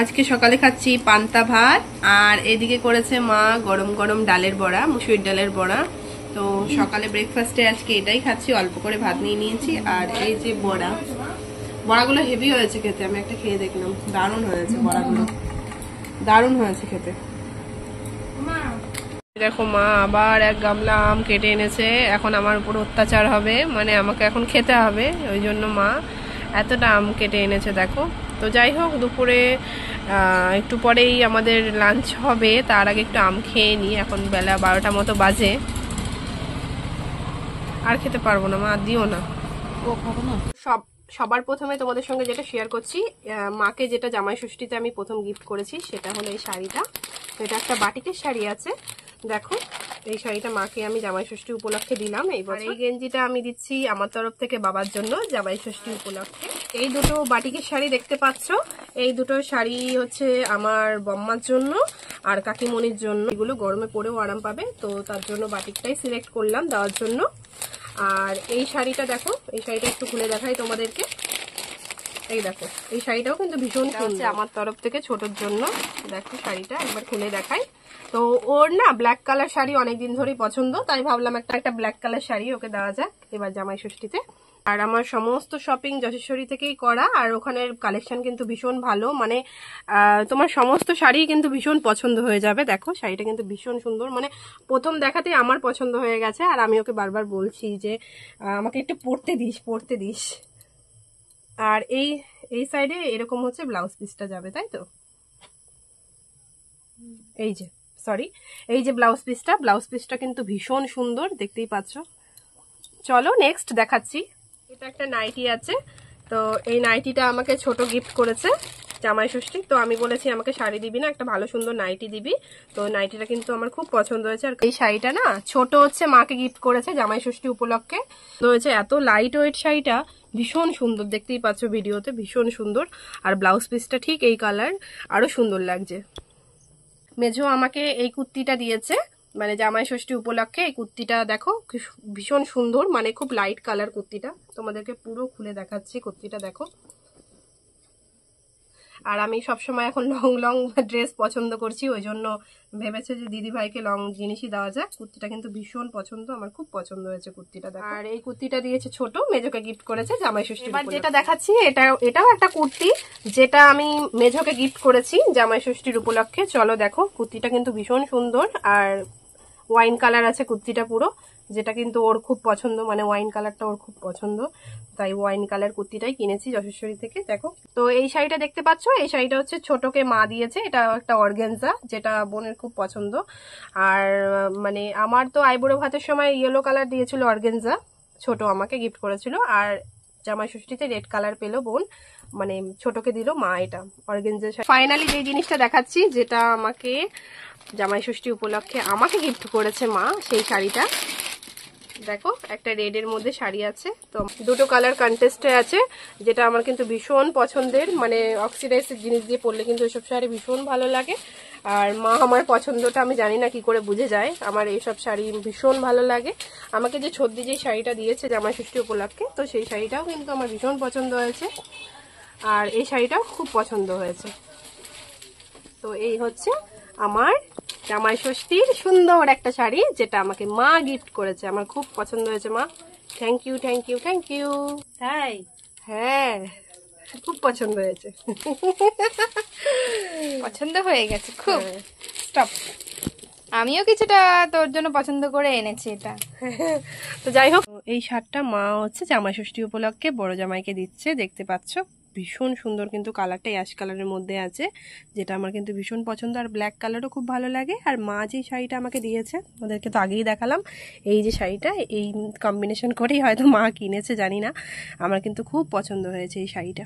আজকে সকালে খাচ্ছি পান্তা ভাত আর এদিকে করেছে মা গরম গরম ডালের বড়া, মুসুরির ডালের বড়া। তো সকালে ব্রেকফাস্টে আজকে এটাই খাচ্ছি, অল্প করে ভাত নিয়ে নিয়েছি। আর এই যে বড়া, বড়াগুলো হেভি হয়েছে খেতে, আমি একটা খেয়ে দেখলাম, দারুণ হয়েছে বড়াগুলো, দারুণ হয়েছে খেতে। দেখো মা আবার এক গামলা আম কেটে এনেছে, এখন আমার উপর অত্যাচার হবে, মানে আমাকে এখন খেতে হবে, ওই জন্য মা এতটা আম কেটে এনেছে দেখো। তো যাই হোক, দুপুরে একটু পরেই আমাদের লাঞ্চ হবে, তার আগে একটু আম খেয়ে নিই। এখন বেলা 12টা মতো বাজে, আর খেতে পারবো না মা, দিও না, ও খাবো না। সবার প্রথমে তোমাদের সঙ্গে যেটা শেয়ার করছি, মাকে যেটা জামাই ষষ্ঠীতে আমি প্রথম গিফট করেছি সেটা হলো এই শাড়িটা। এটা একটা বাটিকের শাড়ি আছে, দেখো এই শাড়িটা মাকে আমি জামাই ষষ্ঠী উপলক্ষে দিলাম। এইবার এই গেঞ্জিটা আমি দিচ্ছি আমার তরফ থেকে বাবার জন্য জামাই ষষ্ঠী উপলক্ষে। এই দুটো বাটিকের শাড়ি দেখতে পাচ্ছ, এই দুটো শাড়ি হচ্ছে আমার বম্মার জন্য আর কাকিমণির জন্য। এগুলো গরমে পরেও আরাম পাবে, তো তার জন্য বাটিকটাই সিলেক্ট করলাম দেওয়ার জন্য। আর এই শাড়িটা দেখো, এই শাড়িটা একটু খুলে দেখাই তোমাদেরকে। এই দেখো, এই শাড়িটাও কিন্তু ভীষণ সুন্দর আমার তরফ থেকে ছোটর জন্য। দেখো শাড়িটা একবার খুলে দেখাই। তো ওর না ব্ল্যাক কালার শাড়ি অনেকদিন ধরেই পছন্দ, তাই ভাবলাম একটা ব্ল্যাক কালার শাড়ি ওকে দেওয়া যাক এবার জামাই ষষ্ঠীতে। আর আমার সমস্ত শপিং যশেশ্বরী থেকেই করা, আর ওখানের কালেকশন কিন্তু ভীষণ ভালো, মানে তোমার সমস্ত শাড়ি কিন্তু ভীষণ পছন্দ হয়ে যাবে। দেখো শাড়িটা কিন্তু ভীষণ সুন্দর, মানে প্রথম দেখাতে আমার পছন্দ হয়ে গেছে। আর আমি ওকে বারবার বলছি যে আমাকে একটু পরতে দিস। আর এই সাইডে এরকম হচ্ছে ব্লাউজ পিসটা যাবে, তাই তো? এই যে ব্লাউজ পিসটা কিন্তু ভীষণ সুন্দর, দেখতেই পাচ্ছ। চলো নেক্সট দেখাচ্ছি। এটা একটা নাইটি আছে, তো এই নাইটিটা আমাকে ছোট গিফট করেছে জামাই ষষ্ঠী। তো আমি বলেছি আমাকে শাড়ি দিবি না, একটা ভালো সুন্দর নাইটি দিবি। তো নাইটিটা কিন্তু আমার খুব পছন্দ হয়েছে। আর এই শাড়িটা না ছোট হচ্ছে মাকে গিফট করেছে জামাই ষষ্ঠী উপলক্ষে। তো হচ্ছে এত লাইট ওয়েট শাড়িটা, ভীষণ সুন্দর, দেখতেই পাচ্ছ ভিডিওতে, ভীষণ সুন্দর। আর ব্লাউজ পিসটা ঠিক এই কালার, আরো সুন্দর লাগছে। মেঝো আমাকে এই কুর্তিটা দিয়েছে, মানে জামাই ষষ্ঠী উপলক্ষে। এই কুর্তিটা দেখো ভীষণ সুন্দর, মানে খুব লাইট কালার কুর্তিটা। তোমাদেরকে পুরো খুলে দেখাচ্ছি কুর্তিটা, দেখো। আর আমি সবসময় এখন লং ড্রেস পছন্দ করছি, ওই জন্য ভেবেছে যে দিদি ভাইকে লং জিনিসই দেওয়া যায়। কুর্তিটা কিন্তু ভীষণ পছন্দ, আমার খুব পছন্দ হয়েছে কুর্তিটা। আর এই কুর্তিটা দিয়েছে ছোট, মেজোকে গিফট করেছে জামাই ষষ্ঠী। এবার যেটা দেখাচ্ছি এটাও একটা কুর্তি, যেটা আমি মেজোকে গিফট করেছি জামাই ষষ্ঠীর উপলক্ষে। চলো দেখো, কুর্তিটা কিন্তু ভীষণ সুন্দর, আর ওয়াইন কালার আছে কুর্তিটা পুরো, যেটা কিন্তু ওর খুব পছন্দ, মানে ওয়াইন কালারটা ওর খুব পছন্দ, তাই ওয়াইন কালার কুর্তিটাই কিনেছি যশেশ্বরী থেকে। দেখো, তো এই শাড়িটা দেখতে পাচ্ছ, এই শাড়িটা হচ্ছে ছোটকে মা দিয়েছে। এটা একটা অর্গানজা, যেটা বোনের খুব পছন্দ। আর মানে আমার তো আইবুড়ো ভাতের সময় ইয়েলো কালার দিয়েছিল অর্গানজা, ছোট আমাকে গিফট করেছিল। আর জামাই ষষ্ঠীতে রেড কালার পেলো বোন, মানে ছোটকে দিল মা এটা অর্গানজা। ফাইনালি যে জিনিসটা দেখাচ্ছি, যেটা আমাকে জামাই ষষ্ঠী উপলক্ষে আমাকে গিফট করেছে মা, সেই শাড়িটা দেখো। একটা রেড এর মধ্যে শাড়ি আছে, তো দুটো কালার কন্টেস্টে আছে, যেটা আমার কিন্তু ভীষণ পছন্দের। মানে অক্সিডাইজের জিনিস দিয়ে পরলে কিন্তু এসব শাড়ি ভীষণ ভালো লাগে। আর মা আমার পছন্দটা আমি জানি না কি করে বুঝে যায়, আমার এইসব শাড়ি ভীষণ ভালো লাগে। আমাকে যে ছদ্দি যে শাড়িটা দিয়েছে জামাই ষষ্ঠী উপলক্ষে, তো সেই শাড়িটাও কিন্তু আমার ভীষণ পছন্দ হয়েছে। আর এই শাড়িটাও খুব পছন্দ হয়েছে। তো এই হচ্ছে আমার জামাই ষষ্ঠীর সুন্দর একটা শাড়ি, যেটা আমাকে মা গিফট করেছে। আমার খুব পছন্দ হয়েছে মা, থ্যাংক ইউ। তাই? হ্যাঁ, খুব পছন্দ হয়েছে। পছন্দ হয়ে গেছে খুব। স্টপ, আমিও কিছুটা তোর জন্য পছন্দ করে এনেছি এটা। তো যাই হোক, এই শার্টটা মা হচ্ছে জামাই ষষ্ঠী উপলক্ষে বড় জামাইকে দিচ্ছে, দেখতে পাচ্ছ ভীষণ সুন্দর, কিন্তু কালারটা অ্যাশ কালারের মধ্যে আছে, যেটা আমার কিন্তু ভীষণ পছন্দ। আর ব্ল্যাক কালারও খুব ভালো লাগে। আর মা যে শাড়িটা আমাকে দিয়েছে, ওদেরকে তো আগেই দেখালাম, এই যে শাড়িটা, এই কম্বিনেশন করেই হয়তো মা কিনেছে, জানি না, আমার কিন্তু খুব পছন্দ হয়েছে এই শাড়িটা।